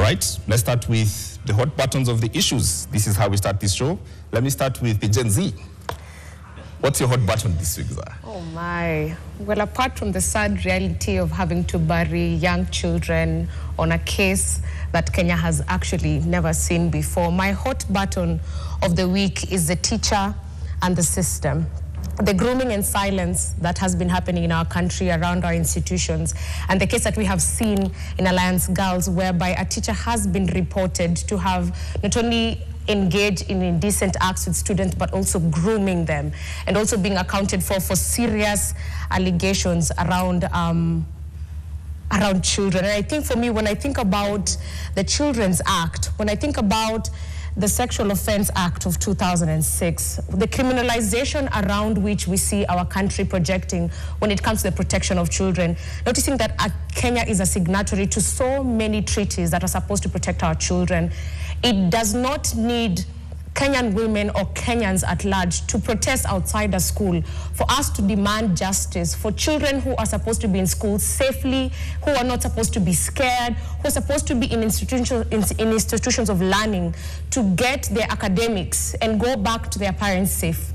right, let's start with the hot buttons of the issues. This is how we start this show. Let me start with the Gen Z. What's your hot button this week, Zaha? Oh my. Well, apart from the sad reality of having to bury young children on a case that Kenya has actually never seen before, my hot button of the week is the teacher and the system. The grooming and silence that has been happening in our country around our institutions, and the case that we have seen in Alliance Girls, whereby a teacher has been reported to have not only engaged in indecent acts with students, but also grooming them, and also being accounted for serious allegations around children. And I think for me, when I think about the Children's Act, when I think about the Sexual Offense Act of 2006, the criminalization around which we see our country projecting when it comes to the protection of children, noticing that Kenya is a signatory to so many treaties that are supposed to protect our children, it does not need Kenyan women or Kenyans at large to protest outside the school for us to demand justice for children who are supposed to be in school safely, who are not supposed to be scared, who are supposed to be in institutions of learning to get their academics and go back to their parents safe.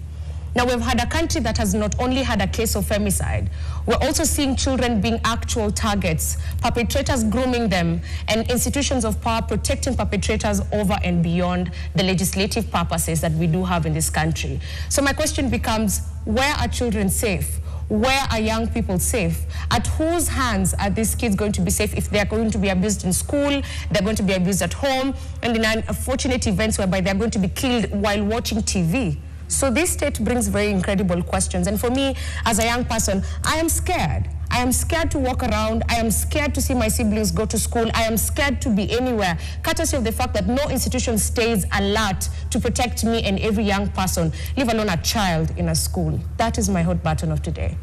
Now, we've had a country that has not only had a case of femicide, we're also seeing children being actual targets, perpetrators grooming them, and institutions of power protecting perpetrators over and beyond the legislative purposes that we do have in this country. So my question becomes, where are children safe? Where are young people safe? At whose hands are these kids going to be safe if they are going to be abused in school, they're going to be abused at home, and in unfortunate events whereby they're going to be killed while watching TV? So this state brings very incredible questions. And for me, as a young person, I am scared. I am scared to walk around. I am scared to see my siblings go to school. I am scared to be anywhere, courtesy of the fact that no institution stays alert to protect me and every young person, leave alone a child in a school. That is my hot button of today.